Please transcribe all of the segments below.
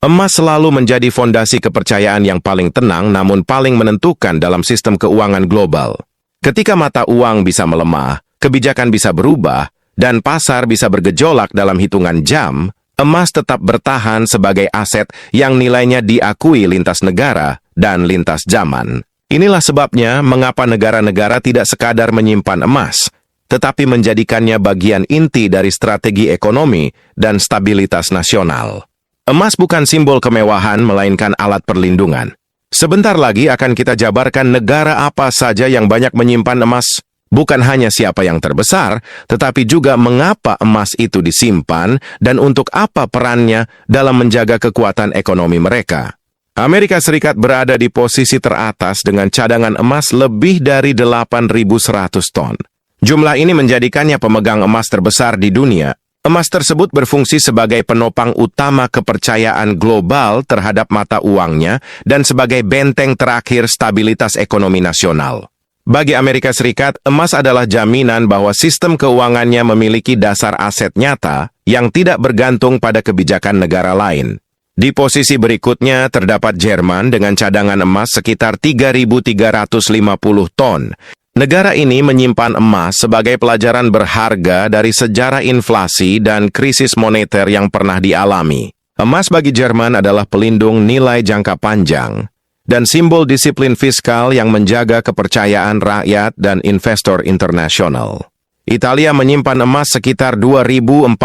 Emas selalu menjadi fondasi kepercayaan yang paling tenang namun paling menentukan dalam sistem keuangan global. Ketika mata uang bisa melemah, kebijakan bisa berubah, dan pasar bisa bergejolak dalam hitungan jam, emas tetap bertahan sebagai aset yang nilainya diakui lintas negara dan lintas zaman. Inilah sebabnya mengapa negara-negara tidak sekadar menyimpan emas, tetapi menjadikannya bagian inti dari strategi ekonomi dan stabilitas nasional. Emas bukan simbol kemewahan, melainkan alat perlindungan. Sebentar lagi akan kita jabarkan negara apa saja yang banyak menyimpan emas. Bukan hanya siapa yang terbesar, tetapi juga mengapa emas itu disimpan dan untuk apa perannya dalam menjaga kekuatan ekonomi mereka. Amerika Serikat berada di posisi teratas dengan cadangan emas lebih dari 8.100 ton. Jumlah ini menjadikannya pemegang emas terbesar di dunia. Emas tersebut berfungsi sebagai penopang utama kepercayaan global terhadap mata uangnya dan sebagai benteng terakhir stabilitas ekonomi nasional. Bagi Amerika Serikat, emas adalah jaminan bahwa sistem keuangannya memiliki dasar aset nyata yang tidak bergantung pada kebijakan negara lain. Di posisi berikutnya terdapat Jerman dengan cadangan emas sekitar 3.350 ton. Negara ini menyimpan emas sebagai pelajaran berharga dari sejarah inflasi dan krisis moneter yang pernah dialami. Emas bagi Jerman adalah pelindung nilai jangka panjang dan simbol disiplin fiskal yang menjaga kepercayaan rakyat dan investor internasional. Italia menyimpan emas sekitar 2.450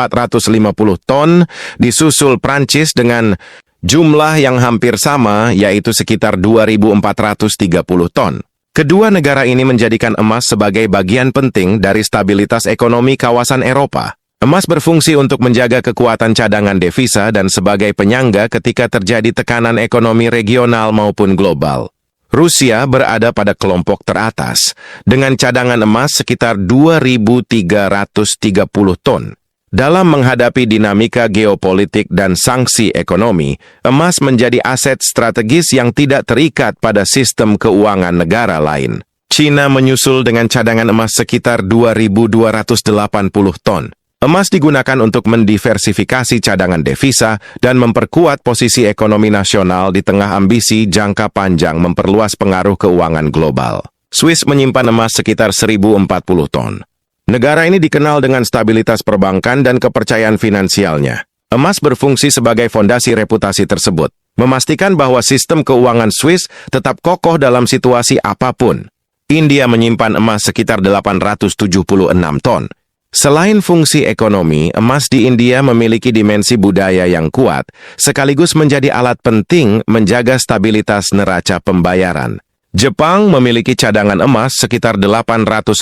ton, disusul Prancis dengan jumlah yang hampir sama, yaitu sekitar 2.430 ton. Kedua negara ini menjadikan emas sebagai bagian penting dari stabilitas ekonomi kawasan Eropa. Emas berfungsi untuk menjaga kekuatan cadangan devisa dan sebagai penyangga ketika terjadi tekanan ekonomi regional maupun global. Rusia berada pada kelompok teratas, dengan cadangan emas sekitar 2.330 ton. Dalam menghadapi dinamika geopolitik dan sanksi ekonomi, emas menjadi aset strategis yang tidak terikat pada sistem keuangan negara lain. China menyusul dengan cadangan emas sekitar 2.280 ton. Emas digunakan untuk mendiversifikasi cadangan devisa dan memperkuat posisi ekonomi nasional di tengah ambisi jangka panjang memperluas pengaruh keuangan global. Swiss menyimpan emas sekitar 1.040 ton. Negara ini dikenal dengan stabilitas perbankan dan kepercayaan finansialnya. Emas berfungsi sebagai fondasi reputasi tersebut, memastikan bahwa sistem keuangan Swiss tetap kokoh dalam situasi apapun. India menyimpan emas sekitar 876 ton. Selain fungsi ekonomi, emas di India memiliki dimensi budaya yang kuat, sekaligus menjadi alat penting menjaga stabilitas neraca pembayaran. Jepang memiliki cadangan emas sekitar 846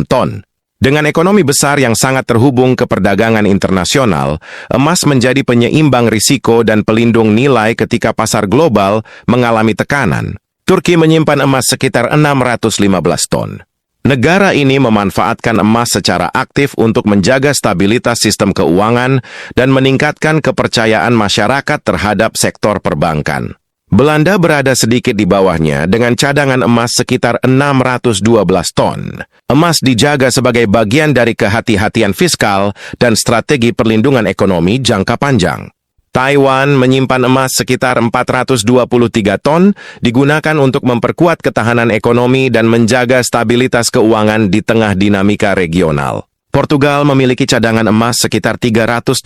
ton. Dengan ekonomi besar yang sangat terhubung ke perdagangan internasional, emas menjadi penyeimbang risiko dan pelindung nilai ketika pasar global mengalami tekanan. Turki menyimpan emas sekitar 615 ton. Negara ini memanfaatkan emas secara aktif untuk menjaga stabilitas sistem keuangan dan meningkatkan kepercayaan masyarakat terhadap sektor perbankan. Belanda berada sedikit di bawahnya dengan cadangan emas sekitar 612 ton. Emas dijaga sebagai bagian dari kehati-hatian fiskal dan strategi perlindungan ekonomi jangka panjang. Taiwan menyimpan emas sekitar 423 ton, digunakan untuk memperkuat ketahanan ekonomi dan menjaga stabilitas keuangan di tengah dinamika regional. Portugal memiliki cadangan emas sekitar 383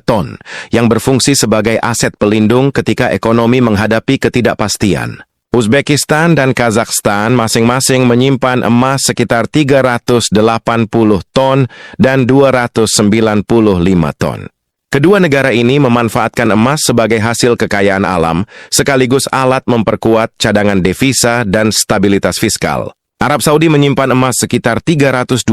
ton, yang berfungsi sebagai aset pelindung ketika ekonomi menghadapi ketidakpastian. Uzbekistan dan Kazakhstan masing-masing menyimpan emas sekitar 380 ton dan 295 ton. Kedua negara ini memanfaatkan emas sebagai hasil kekayaan alam, sekaligus alat memperkuat cadangan devisa dan stabilitas fiskal. Arab Saudi menyimpan emas sekitar 323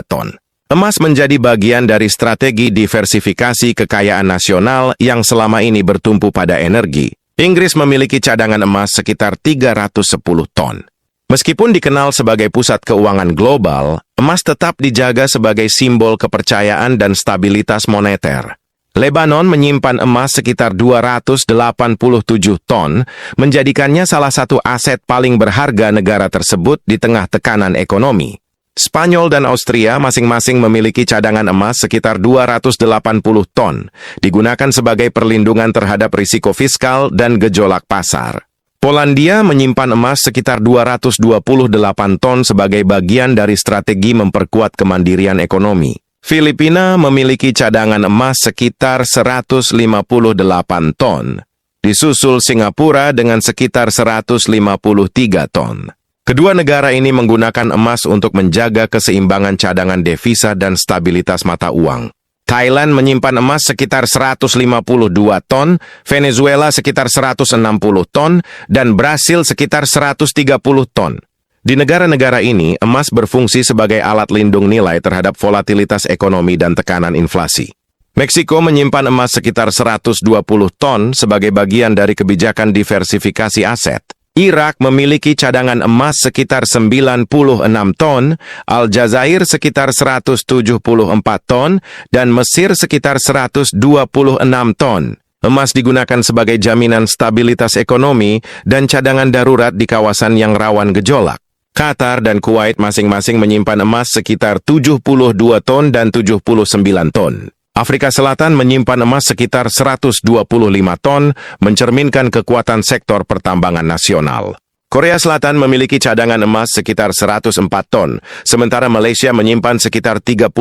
ton. Emas menjadi bagian dari strategi diversifikasi kekayaan nasional yang selama ini bertumpu pada energi. Inggris memiliki cadangan emas sekitar 310 ton. Meskipun dikenal sebagai pusat keuangan global, emas tetap dijaga sebagai simbol kepercayaan dan stabilitas moneter. Lebanon menyimpan emas sekitar 287 ton, menjadikannya salah satu aset paling berharga negara tersebut di tengah tekanan ekonomi. Spanyol dan Austria masing-masing memiliki cadangan emas sekitar 280 ton, digunakan sebagai perlindungan terhadap risiko fiskal dan gejolak pasar. Polandia menyimpan emas sekitar 228 ton sebagai bagian dari strategi memperkuat kemandirian ekonomi. Filipina memiliki cadangan emas sekitar 158 ton, disusul Singapura dengan sekitar 153 ton. Kedua negara ini menggunakan emas untuk menjaga keseimbangan cadangan devisa dan stabilitas mata uang. Thailand menyimpan emas sekitar 152 ton, Venezuela sekitar 160 ton, dan Brasil sekitar 130 ton. Di negara-negara ini, emas berfungsi sebagai alat lindung nilai terhadap volatilitas ekonomi dan tekanan inflasi. Meksiko menyimpan emas sekitar 120 ton sebagai bagian dari kebijakan diversifikasi aset. Irak memiliki cadangan emas sekitar 96 ton, Aljazair sekitar 174 ton, dan Mesir sekitar 126 ton. Emas digunakan sebagai jaminan stabilitas ekonomi dan cadangan darurat di kawasan yang rawan gejolak. Qatar dan Kuwait masing-masing menyimpan emas sekitar 72 ton dan 79 ton. Afrika Selatan menyimpan emas sekitar 125 ton, mencerminkan kekuatan sektor pertambangan nasional. Korea Selatan memiliki cadangan emas sekitar 104 ton, sementara Malaysia menyimpan sekitar 36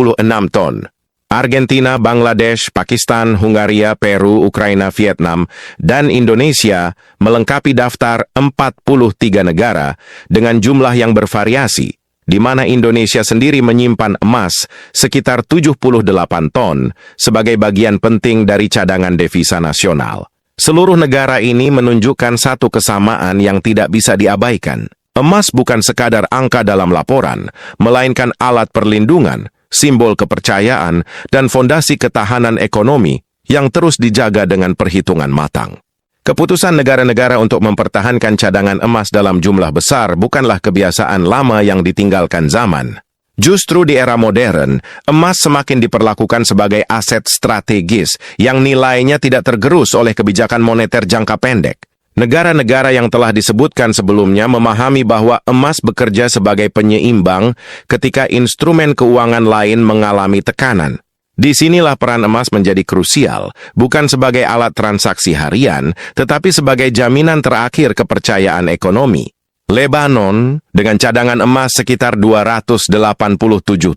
ton. Argentina, Bangladesh, Pakistan, Hungaria, Peru, Ukraina, Vietnam, dan Indonesia melengkapi daftar 43 negara dengan jumlah yang bervariasi, di mana Indonesia sendiri menyimpan emas sekitar 78 ton sebagai bagian penting dari cadangan devisa nasional. Seluruh negara ini menunjukkan satu kesamaan yang tidak bisa diabaikan. Emas bukan sekadar angka dalam laporan, melainkan alat perlindungan, simbol kepercayaan, dan fondasi ketahanan ekonomi yang terus dijaga dengan perhitungan matang. Keputusan negara-negara untuk mempertahankan cadangan emas dalam jumlah besar bukanlah kebiasaan lama yang ditinggalkan zaman. Justru di era modern, emas semakin diperlakukan sebagai aset strategis yang nilainya tidak tergerus oleh kebijakan moneter jangka pendek. Negara-negara yang telah disebutkan sebelumnya memahami bahwa emas bekerja sebagai penyeimbang ketika instrumen keuangan lain mengalami tekanan. Disinilah peran emas menjadi krusial, bukan sebagai alat transaksi harian, tetapi sebagai jaminan terakhir kepercayaan ekonomi. Lebanon, dengan cadangan emas sekitar 287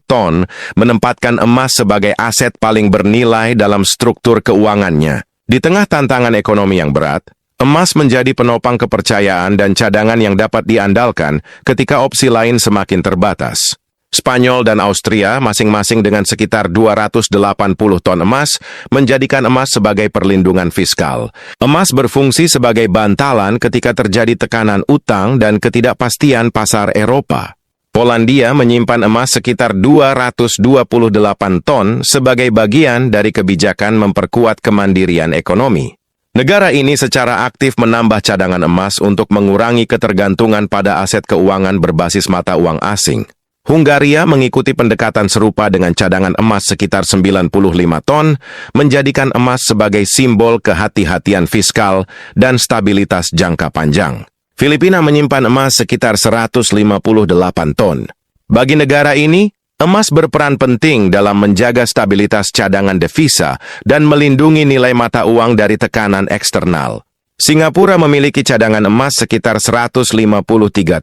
ton, menempatkan emas sebagai aset paling bernilai dalam struktur keuangannya. Di tengah tantangan ekonomi yang berat, emas menjadi penopang kepercayaan dan cadangan yang dapat diandalkan ketika opsi lain semakin terbatas. Spanyol dan Austria masing-masing dengan sekitar 280 ton emas menjadikan emas sebagai perlindungan fiskal. Emas berfungsi sebagai bantalan ketika terjadi tekanan utang dan ketidakpastian pasar Eropa. Polandia menyimpan emas sekitar 228 ton sebagai bagian dari kebijakan memperkuat kemandirian ekonomi. Negara ini secara aktif menambah cadangan emas untuk mengurangi ketergantungan pada aset keuangan berbasis mata uang asing. Hungaria mengikuti pendekatan serupa dengan cadangan emas sekitar 95 ton, menjadikan emas sebagai simbol kehati-hatian fiskal dan stabilitas jangka panjang. Filipina menyimpan emas sekitar 158 ton. Bagi negara ini, emas berperan penting dalam menjaga stabilitas cadangan devisa dan melindungi nilai mata uang dari tekanan eksternal. Singapura memiliki cadangan emas sekitar 153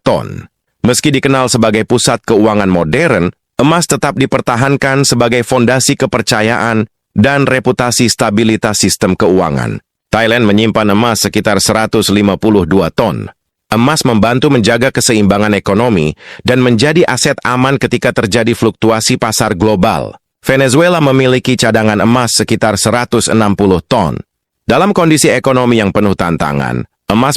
ton. Meski dikenal sebagai pusat keuangan modern, emas tetap dipertahankan sebagai fondasi kepercayaan dan reputasi stabilitas sistem keuangan. Thailand menyimpan emas sekitar 152 ton. Emas membantu menjaga keseimbangan ekonomi dan menjadi aset aman ketika terjadi fluktuasi pasar global. Venezuela memiliki cadangan emas sekitar 160 ton. Dalam kondisi ekonomi yang penuh tantangan, emas